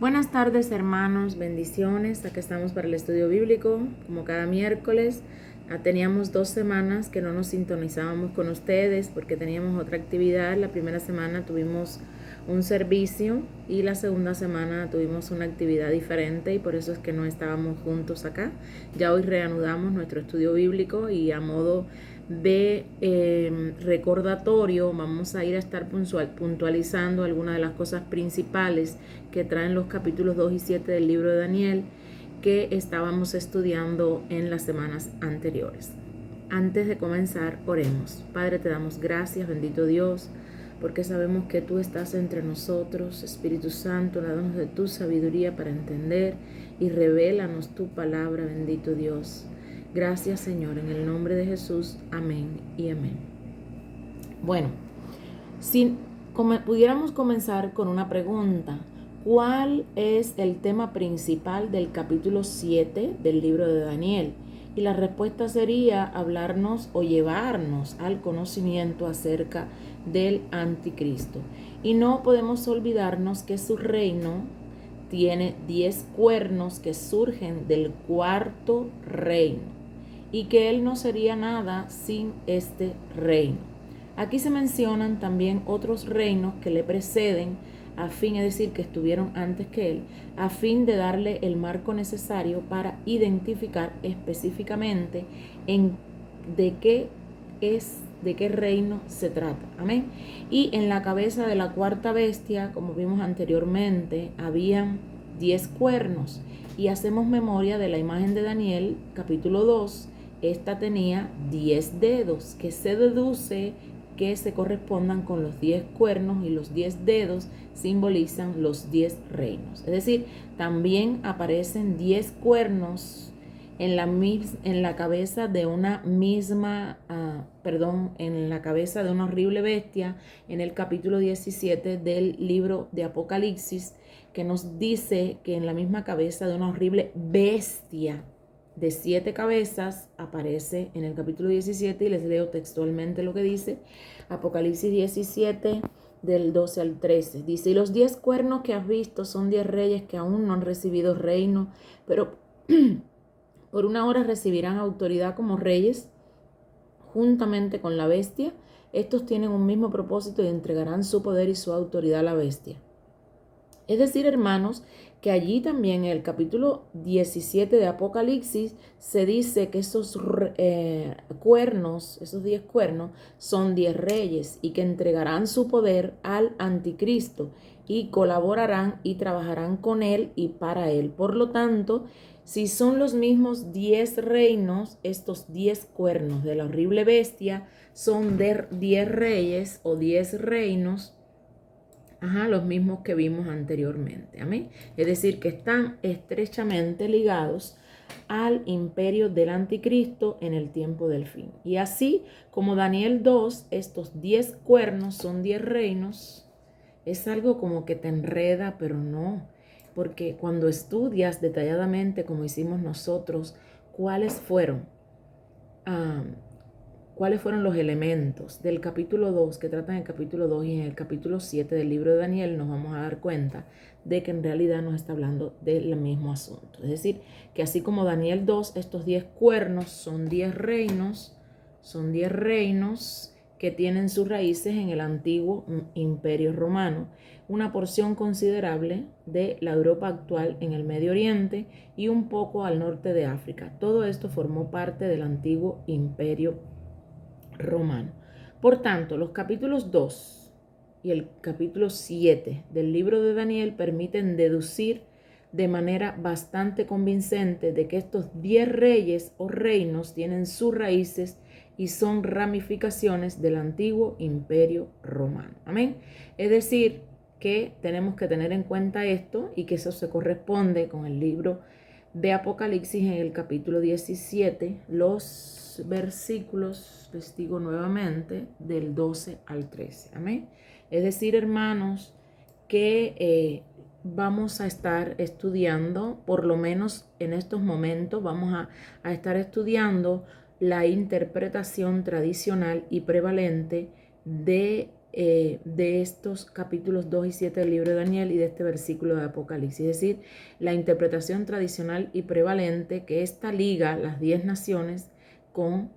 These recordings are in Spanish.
Buenas tardes, hermanos, bendiciones. Aquí estamos para el estudio bíblico, como cada miércoles. Teníamos 2 semanas que no nos sintonizábamos con ustedes porque teníamos otra actividad. La primera semana tuvimos un servicio y la segunda semana tuvimos una actividad diferente y por eso es que no estábamos juntos acá. Ya hoy reanudamos nuestro estudio bíblico y a modo de recordatorio vamos a ir a estar puntualizando algunas de las cosas principales que traen los capítulos 2 y 7 del libro de Daniel que estábamos estudiando en las semanas anteriores. Antes de comenzar, oremos. Padre, te damos gracias, bendito Dios, porque sabemos que tú estás entre nosotros. Espíritu Santo, danos de tu sabiduría para entender y revélanos tu palabra, bendito Dios. Gracias, Señor, en el nombre de Jesús. Amén y amén. Bueno, si pudiéramos comenzar con una pregunta. ¿Cuál es el tema principal del capítulo 7 del libro de Daniel? Y la respuesta sería hablarnos o llevarnos al conocimiento acerca del anticristo. Y no podemos olvidarnos que su reino tiene 10 cuernos que surgen del cuarto reino y que él no sería nada sin este reino. Aquí se mencionan también otros reinos que le preceden, a fin, es decir, que estuvieron antes que él, a fin de darle el marco necesario para identificar específicamente de qué reino se trata. Amén. Y en la cabeza de la cuarta bestia, como vimos anteriormente, habían 10 cuernos. Y hacemos memoria de la imagen de Daniel, capítulo 2. Esta tenía 10 dedos, que se deduce que se correspondan con los 10 cuernos, y los 10 dedos simbolizan los 10 reinos. Es decir, también aparecen 10 cuernos en la cabeza de una en la cabeza de una horrible bestia en el capítulo 17 del libro de Apocalipsis, que nos dice que en la misma cabeza de una horrible bestia de 7 cabezas aparece en el capítulo 17, y les leo textualmente lo que dice Apocalipsis 17 del 12 al 13. Dice: y los 10 cuernos que has visto son 10 reyes que aún no han recibido reino, pero por una hora recibirán autoridad como reyes juntamente con la bestia. Estos tienen un mismo propósito y entregarán su poder y su autoridad a la bestia. Es decir, hermanos, que allí también en el capítulo 17 de Apocalipsis se dice que esos cuernos, esos 10 cuernos, son 10 reyes y que entregarán su poder al anticristo y colaborarán y trabajarán con él y para él. Por lo tanto, si son los mismos 10 reinos, estos 10 cuernos de la horrible bestia son 10 reyes o 10 reinos, los mismos que vimos anteriormente. Amén. Es decir, que están estrechamente ligados al imperio del anticristo en el tiempo del fin. Y así como Daniel 2, estos 10 cuernos son 10 reinos, es algo como que te enreda, pero no. Porque cuando estudias detalladamente, como hicimos nosotros, cuáles fueron los elementos del capítulo 2 que tratan el capítulo 2 y en el capítulo 7 del libro de Daniel, nos vamos a dar cuenta de que en realidad nos está hablando del mismo asunto. Es decir, que así como Daniel 2, estos 10 cuernos son 10 reinos, que tienen sus raíces en el antiguo imperio romano, una porción considerable de la Europa actual en el Medio Oriente y un poco al norte de África. Todo esto formó parte del antiguo imperio romano. Por tanto, los capítulos 2 y el capítulo 7 del libro de Daniel permiten deducir de manera bastante convincente de que estos 10 reyes o reinos tienen sus raíces y son ramificaciones del antiguo imperio romano. Amén. Es decir, que tenemos que tener en cuenta esto y que eso se corresponde con el libro de Apocalipsis en el capítulo 17, los versículos, les digo nuevamente, del 12 al 13. Amén. Es decir, hermanos, que vamos a estar estudiando, por lo menos en estos momentos, vamos a estar estudiando la interpretación tradicional y prevalente de de estos capítulos 2 y 7 del libro de Daniel y de este versículo de Apocalipsis. Es decir, la interpretación tradicional y prevalente que esta liga las 10 naciones con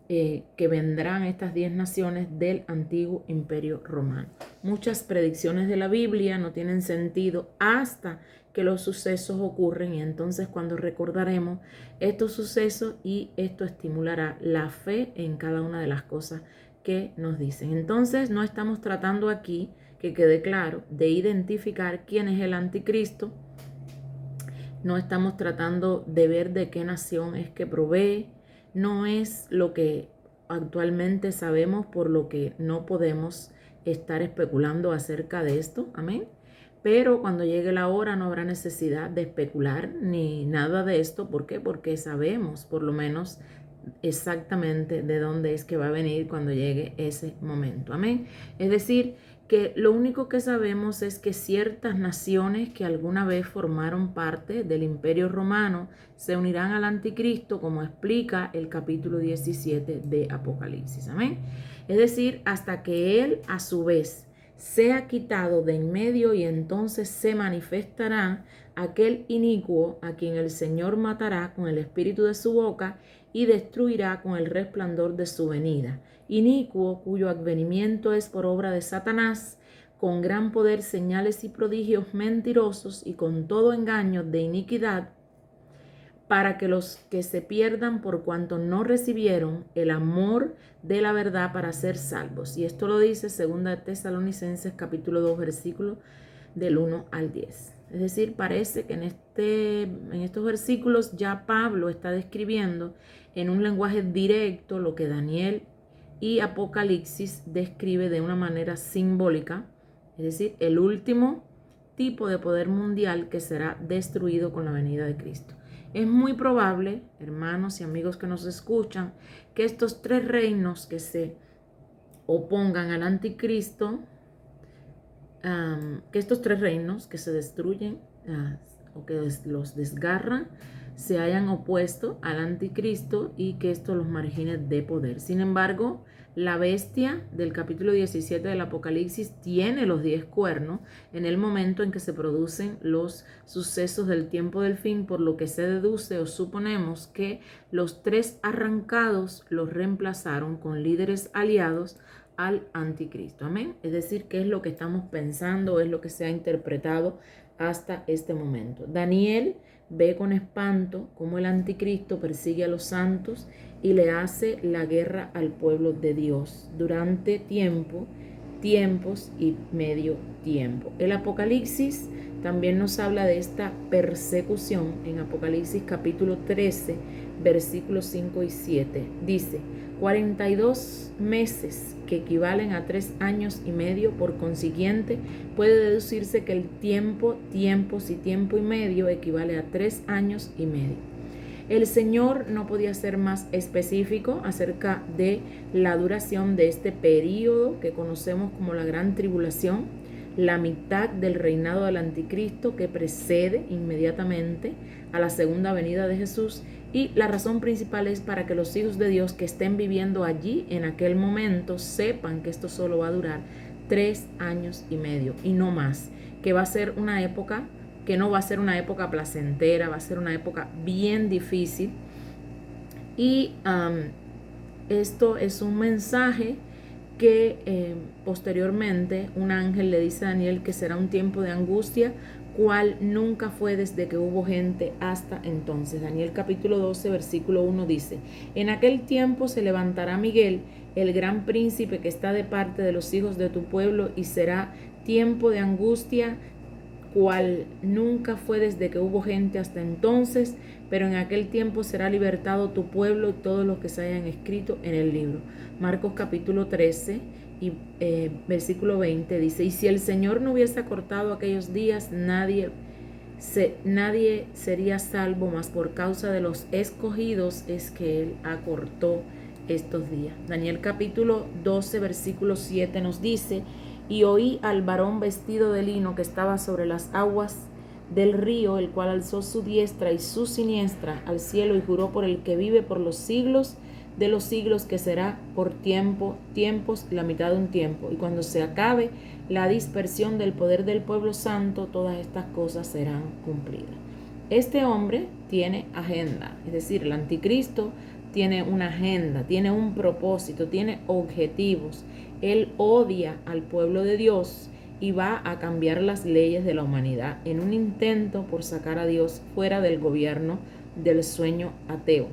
que vendrán estas 10 naciones del antiguo imperio romano. Muchas predicciones de la Biblia no tienen sentido hasta que los sucesos ocurren, y entonces cuando recordaremos estos sucesos, y esto estimulará la fe en cada una de las cosas que nos dicen. Entonces no estamos tratando aquí, que quede claro, de identificar quién es el anticristo. No estamos tratando de ver de qué nación es que provee. No es lo que actualmente sabemos, por lo que no podemos estar especulando acerca de esto. Amén. Pero cuando llegue la hora no habrá necesidad de especular ni nada de esto. ¿Por qué? Porque sabemos por lo menos exactamente de dónde es que va a venir cuando llegue ese momento. Amén. Es decir, que lo único que sabemos es que ciertas naciones que alguna vez formaron parte del Imperio Romano se unirán al anticristo, como explica el capítulo 17 de Apocalipsis. Amén. Es decir, hasta que él a su vez sea quitado de en medio, y entonces se manifestará aquel inicuo a quien el Señor matará con el espíritu de su boca y destruirá con el resplandor de su venida. Inicuo, cuyo advenimiento es por obra de Satanás, con gran poder, señales y prodigios mentirosos, y con todo engaño de iniquidad, para que los que se pierdan por cuanto no recibieron el amor de la verdad para ser salvos. Y esto lo dice 2 Tesalonicenses capítulo 2 versículo del 1 al 10. Es decir, parece que en estos versículos ya Pablo está describiendo en un lenguaje directo lo que Daniel y Apocalipsis describe de una manera simbólica, es decir, el último tipo de poder mundial que será destruido con la venida de Cristo. Es muy probable, hermanos y amigos que nos escuchan, que estos 3 reinos que se opongan al anticristo, que estos 3 reinos que se destruyen o que los desgarran, se hayan opuesto al anticristo y que esto los margine de poder. Sin embargo, la bestia del capítulo 17 del Apocalipsis tiene los 10 cuernos en el momento en que se producen los sucesos del tiempo del fin, por lo que se deduce o suponemos que los 3 arrancados los reemplazaron con líderes aliados al anticristo. Amén. Es decir, ¿qué es lo que estamos pensando? Es lo que se ha interpretado hasta este momento. Daniel ve con espanto cómo el anticristo persigue a los santos y le hace la guerra al pueblo de Dios durante tiempos y medio tiempo. El Apocalipsis también nos habla de esta persecución en Apocalipsis capítulo 13, versículos 5 y 7. Dice: 42 meses, que equivalen a 3 años y medio. Por consiguiente, puede deducirse que el tiempo y medio equivale a 3 años y medio. El Señor no podía ser más específico acerca de la duración de este período que conocemos como la Gran Tribulación, la mitad del reinado del anticristo que precede inmediatamente a la segunda venida de Jesús. Y la razón principal es para que los hijos de Dios que estén viviendo allí en aquel momento sepan que esto solo va a durar 3 años y medio y no más, que va a ser una época que no va a ser una época placentera, va a ser una época bien difícil. Y esto es un mensaje que posteriormente un ángel le dice a Daniel que será un tiempo de angustia, cual nunca fue desde que hubo gente hasta entonces. Daniel capítulo 12, versículo 1 dice: en aquel tiempo se levantará Miguel, el gran príncipe que está de parte de los hijos de tu pueblo, y será tiempo de angustia, cual nunca fue desde que hubo gente hasta entonces, pero en aquel tiempo será libertado tu pueblo y todos los que se hayan escrito en el libro. Marcos capítulo 13 y versículo 20 dice: y si el Señor no hubiese acortado aquellos días, nadie sería salvo, mas por causa de los escogidos es que Él acortó estos días. Daniel capítulo 12 versículo 7 nos dice: y oí al varón vestido de lino que estaba sobre las aguas del río, el cual alzó su diestra y su siniestra al cielo y juró por el que vive por los siglos, de los siglos, que será por tiempos, la mitad de un tiempo. Y cuando se acabe la dispersión del poder del pueblo santo, todas estas cosas serán cumplidas. Este hombre tiene agenda, es decir, el anticristo tiene una agenda, tiene un propósito, tiene objetivos. Él odia al pueblo de Dios y va a cambiar las leyes de la humanidad en un intento por sacar a Dios fuera del gobierno del sueño ateo.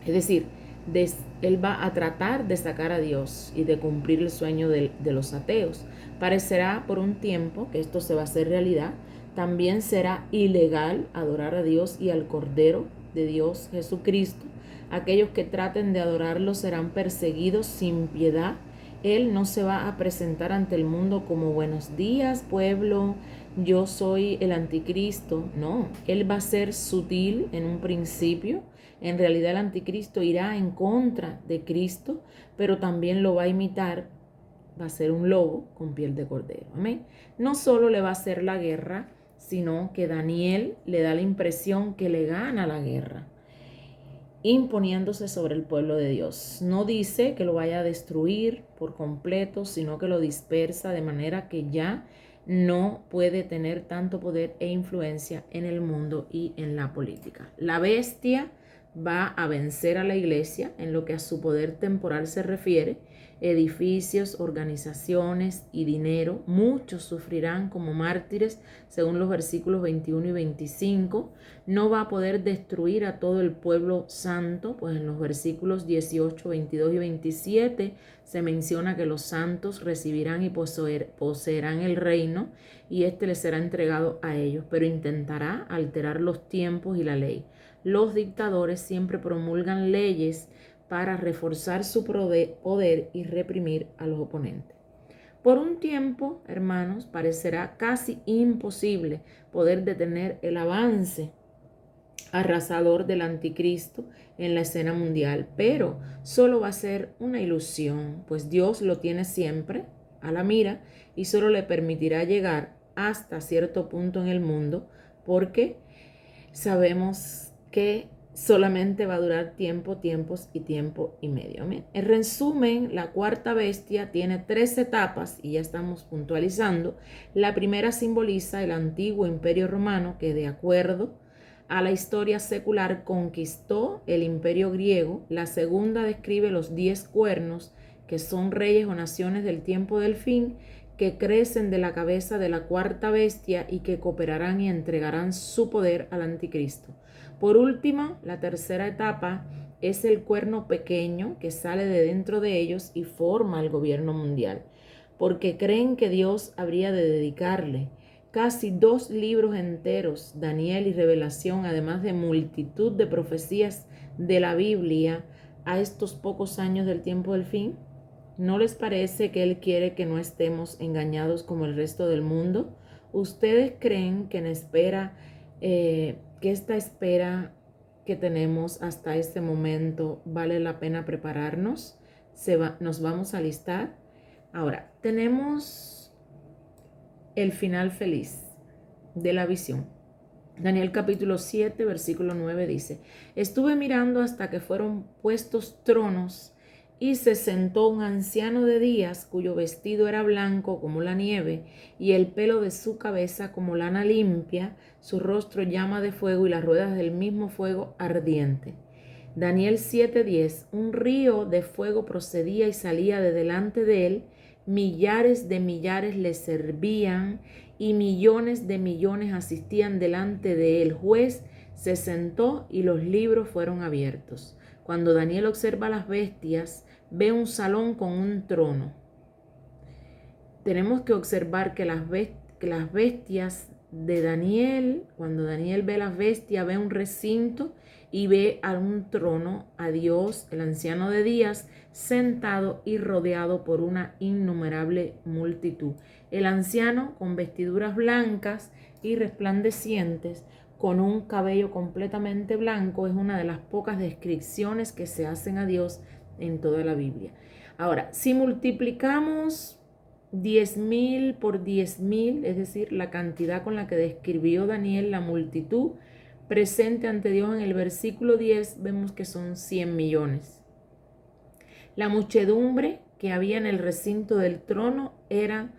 Es decir, él va a tratar de sacar a Dios y de cumplir el sueño de los ateos. Parecerá por un tiempo que esto se va a hacer realidad. También será ilegal adorar a Dios y al Cordero de Dios, Jesucristo. Aquellos que traten de adorarlo serán perseguidos sin piedad. Él no se va a presentar ante el mundo como buenos días, pueblo, yo soy el anticristo. No, él va a ser sutil en un principio. En realidad el anticristo irá en contra de Cristo, pero también lo va a imitar. Va a ser un lobo con piel de cordero. Amén. No solo le va a hacer la guerra, sino que Daniel le da la impresión que le gana la guerra, imponiéndose sobre el pueblo de Dios. No dice que lo vaya a destruir por completo, sino que lo dispersa de manera que ya no puede tener tanto poder e influencia en el mundo y en la política. La bestia va a vencer a la iglesia en lo que a su poder temporal se refiere. Edificios, organizaciones y dinero, muchos sufrirán como mártires, según los versículos 21 y 25. No va a poder destruir a todo el pueblo santo, pues en los versículos 18, 22 y 27 se menciona que los santos recibirán y poseerán el reino, y este les será entregado a ellos, pero intentará alterar los tiempos y la ley. Los dictadores siempre promulgan leyes para reforzar su poder y reprimir a los oponentes. Por un tiempo, hermanos, parecerá casi imposible poder detener el avance arrasador del anticristo en la escena mundial, pero solo va a ser una ilusión, pues Dios lo tiene siempre a la mira y solo le permitirá llegar hasta cierto punto en el mundo, porque sabemos que solamente va a durar tiempos y tiempo y medio. Amén. En resumen, la cuarta bestia tiene 3 etapas y ya estamos puntualizando. La primera simboliza el antiguo imperio romano, que de acuerdo a la historia secular conquistó el imperio griego. La segunda describe los 10 cuernos, que son reyes o naciones del tiempo del fin, que crecen de la cabeza de la cuarta bestia y que cooperarán y entregarán su poder al anticristo. Por último, la tercera etapa es el cuerno pequeño que sale de dentro de ellos y forma el gobierno mundial, porque creen que Dios habría de dedicarle casi 2 libros enteros, Daniel y Revelación, además de multitud de profecías de la Biblia, a estos pocos años del tiempo del fin. ¿No les parece que Él quiere que no estemos engañados como el resto del mundo? ¿Ustedes creen que que esta espera que tenemos hasta este momento vale la pena prepararnos? ¿Nos vamos a alistar? Ahora, tenemos el final feliz de la visión. Daniel capítulo 7, versículo 9 dice: estuve mirando hasta que fueron puestos tronos, y se sentó un anciano de días, cuyo vestido era blanco como la nieve, y el pelo de su cabeza como lana limpia, su rostro llama de fuego, y las ruedas del mismo fuego ardiente. Daniel 7:10: un río de fuego procedía y salía de delante de él, millares de millares le servían, y millones de millones asistían delante de él. El juez se sentó y los libros fueron abiertos. Cuando Daniel observa las bestias, ve un salón con un trono. Tenemos que observar que las bestias de Daniel, cuando Daniel ve las bestias, ve un recinto y ve a un trono, a Dios, el anciano de días, sentado y rodeado por una innumerable multitud. El anciano con vestiduras blancas y resplandecientes, con un cabello completamente blanco, es una de las pocas descripciones que se hacen a Dios en toda la Biblia. Ahora, si multiplicamos 10,000 por 10,000, es decir, la cantidad con la que describió Daniel la multitud presente ante Dios en el versículo 10, vemos que son 100 millones. La muchedumbre que había en el recinto del trono era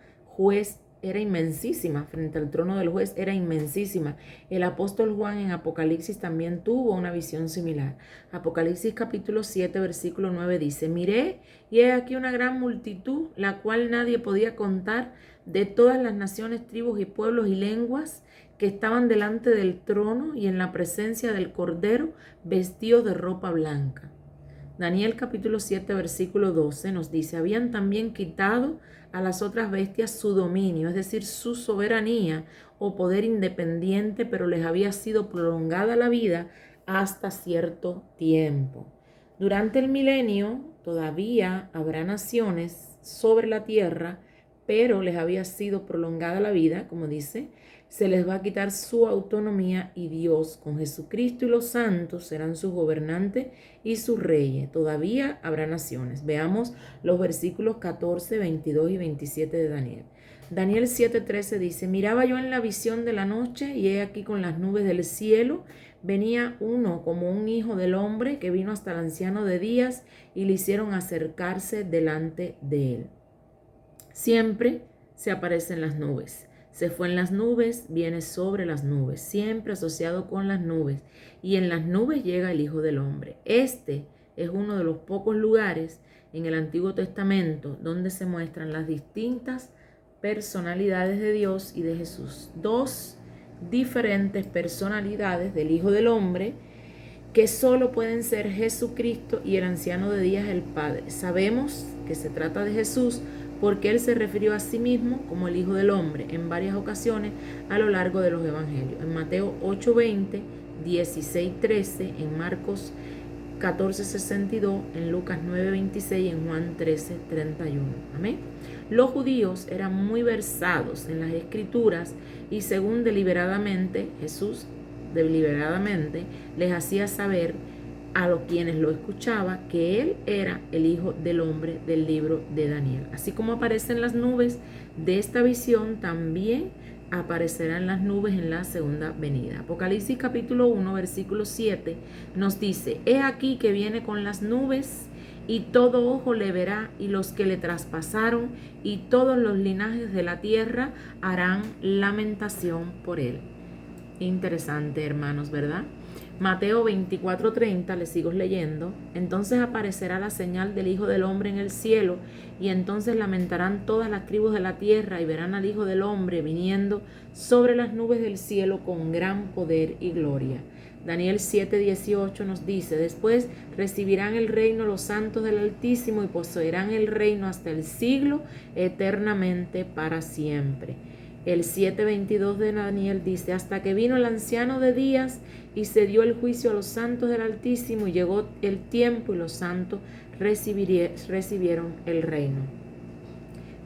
inmensísima, frente al trono del juez era inmensísima. El apóstol Juan en Apocalipsis también tuvo una visión similar. Apocalipsis capítulo 7, versículo 9 dice: miré y he aquí una gran multitud, la cual nadie podía contar, de todas las naciones, tribus y pueblos y lenguas, que estaban delante del trono y en la presencia del Cordero, vestidos de ropa blanca. Daniel capítulo 7, versículo 12 nos dice: habían también quitado a las otras bestias su dominio, es decir, su soberanía o poder independiente, pero les había sido prolongada la vida hasta cierto tiempo. Durante el milenio todavía habrá naciones sobre la tierra, pero les había sido prolongada la vida, como dice. Se les va a quitar su autonomía y Dios con Jesucristo y los santos serán sus gobernantes y sus reyes. Todavía habrá naciones. Veamos los versículos 14, 22 y 27 de Daniel. Daniel 7:13 dice: miraba yo en la visión de la noche y he aquí con las nubes del cielo venía uno como un hijo del hombre, que vino hasta el anciano de días y le hicieron acercarse delante de él. Siempre se aparece en las nubes. Se fue en las nubes, viene sobre las nubes, siempre asociado con las nubes. Y en las nubes llega el Hijo del Hombre. Este es uno de los pocos lugares en el Antiguo Testamento donde se muestran las distintas personalidades de Dios y de Jesús. Dos diferentes personalidades del Hijo del Hombre que solo pueden ser Jesucristo y el anciano de días, el Padre. Sabemos que se trata de Jesús porque él se refirió a sí mismo como el Hijo del Hombre en varias ocasiones a lo largo de los evangelios. En Mateo 8:20, 16:13, en Marcos 14:62, en Lucas 9:26 y en Juan 13:31. Amén. Los judíos eran muy versados en las Escrituras y según Jesús deliberadamente les hacía saber a los quienes lo escuchaba que él era el Hijo del Hombre del libro de Daniel. Así como aparecen las nubes de esta visión, también aparecerán las nubes en la segunda venida. Apocalipsis capítulo 1, versículo 7 nos dice: he aquí que viene con las nubes, y todo ojo le verá, y los que le traspasaron, y todos los linajes de la tierra harán lamentación por él. Interesante, hermanos, ¿verdad? Mateo 24:30, le sigo leyendo: entonces aparecerá la señal del Hijo del Hombre en el cielo, y entonces lamentarán todas las tribus de la tierra, y verán al Hijo del Hombre viniendo sobre las nubes del cielo con gran poder y gloria. Daniel 7:18 nos dice: después recibirán el reino los santos del Altísimo, y poseerán el reino hasta el siglo, eternamente para siempre. El 7:22 de Daniel dice: hasta que vino el anciano de días y se dio el juicio a los santos del Altísimo, y llegó el tiempo y los santos recibieron el reino.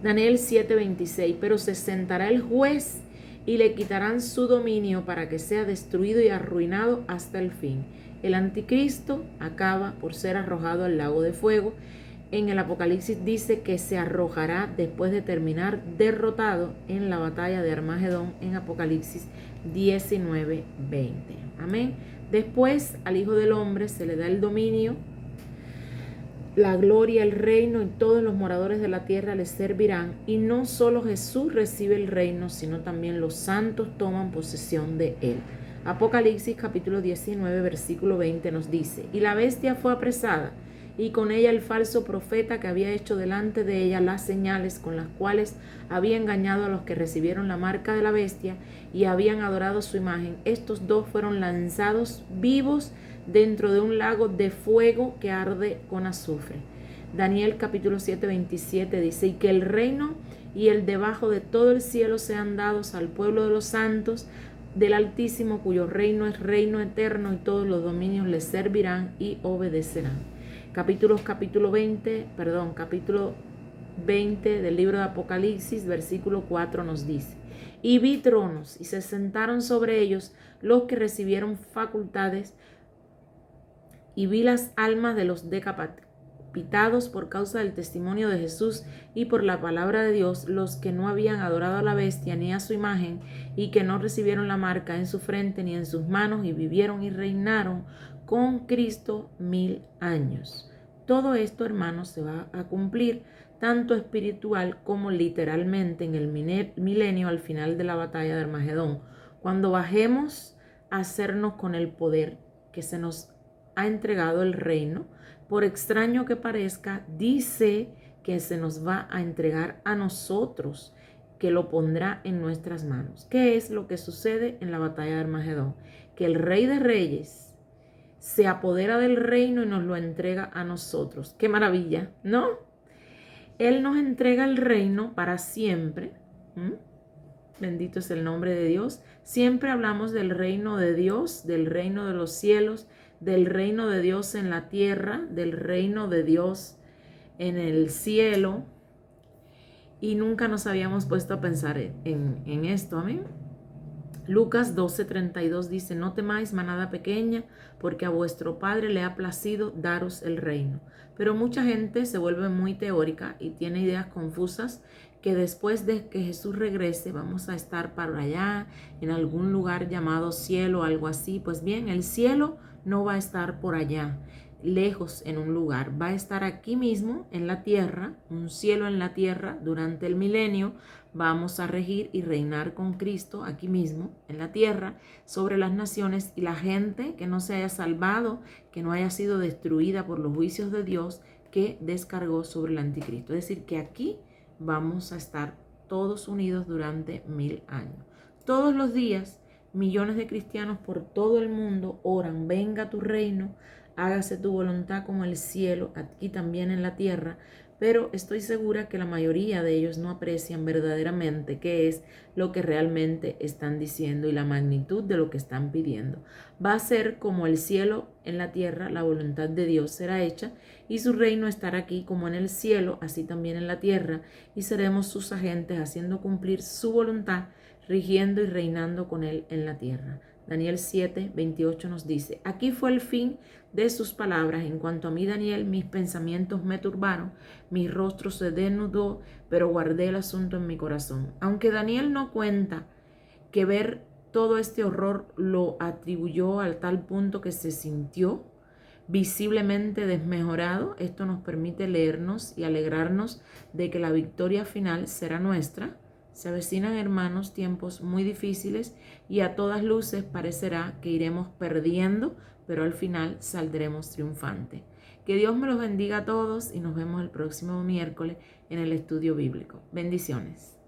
Daniel 7:26: pero se sentará el juez y le quitarán su dominio para que sea destruido y arruinado hasta el fin. El anticristo acaba por ser arrojado al lago de fuego. En el Apocalipsis dice que se arrojará después de terminar derrotado en la batalla de Armagedón en Apocalipsis 19:20. Amén. Después al Hijo del Hombre se le da el dominio, la gloria, el reino, y todos los moradores de la tierra le servirán. Y no solo Jesús recibe el reino, sino también los santos toman posesión de él. Apocalipsis capítulo 19, versículo 20 nos dice: y la bestia fue apresada, y con ella el falso profeta que había hecho delante de ella las señales con las cuales había engañado a los que recibieron la marca de la bestia y habían adorado su imagen. Estos dos fueron lanzados vivos dentro de un lago de fuego que arde con azufre. Daniel capítulo 7, 27 dice: y que el reino y el debajo de todo el cielo sean dados al pueblo de los santos del Altísimo, cuyo reino es reino eterno, y todos los dominios le servirán y obedecerán. Capítulo 20 del libro de Apocalipsis, versículo 4 nos dice: y vi tronos, y se sentaron sobre ellos los que recibieron facultades, y vi las almas de los decapitados por causa del testimonio de Jesús y por la palabra de Dios, los que no habían adorado a la bestia ni a su imagen, y que no recibieron la marca en su frente ni en sus manos, y vivieron y reinaron con Cristo 1000 años. Todo esto, hermanos, se va a cumplir tanto espiritual como literalmente en el milenio al final de la batalla de Armagedón, cuando bajemos a hacernos con el poder que se nos ha entregado el reino. Por extraño que parezca, dice que se nos va a entregar a nosotros, que lo pondrá en nuestras manos. ¿Qué es lo que sucede en la batalla de Armagedón? Que el Rey de Reyes se apodera del reino y nos lo entrega a nosotros. ¡Qué maravilla!, ¿no? Él nos entrega el reino para siempre. Bendito es el nombre de Dios. Siempre hablamos del reino de Dios, del reino de los cielos, del reino de Dios en la tierra, del reino de Dios en el cielo. Y nunca nos habíamos puesto a pensar en esto. Amén. Lucas 12:32 dice: no temáis, manada pequeña, porque a vuestro Padre le ha placido daros el reino. Pero mucha gente se vuelve muy teórica y tiene ideas confusas, que después de que Jesús regrese vamos a estar para allá, en algún lugar llamado cielo o algo así. Pues bien, el cielo no va a estar por allá, lejos en un lugar, va a estar aquí mismo en la tierra, un cielo en la tierra durante el milenio. Vamos a regir y reinar con Cristo aquí mismo en la tierra sobre las naciones, y la gente que no se haya salvado, que no haya sido destruida por los juicios de Dios que descargó sobre el anticristo. Es decir, que aquí vamos a estar todos unidos durante 1000 años. Todos los días, millones de cristianos por todo el mundo oran: venga tu reino, hágase tu voluntad como el cielo, aquí también en la tierra. Pero estoy segura que la mayoría de ellos no aprecian verdaderamente qué es lo que realmente están diciendo y la magnitud de lo que están pidiendo. Va a ser como el cielo en la tierra, la voluntad de Dios será hecha y su reino estará aquí como en el cielo, así también en la tierra, y seremos sus agentes haciendo cumplir su voluntad, rigiendo y reinando con él en la tierra. Daniel 7:28 nos dice: aquí fue el fin de sus palabras. En cuanto a mí, Daniel, mis pensamientos me turbaron, mi rostro se desnudó, pero guardé el asunto en mi corazón. Aunque Daniel no cuenta que ver todo este horror lo atribuyó al tal punto que se sintió visiblemente desmejorado, esto nos permite leernos y alegrarnos de que la victoria final será nuestra. Se avecinan, hermanos, tiempos muy difíciles y a todas luces parecerá que iremos perdiendo, pero al final saldremos triunfantes. Que Dios me los bendiga a todos y nos vemos el próximo miércoles en el estudio bíblico. Bendiciones.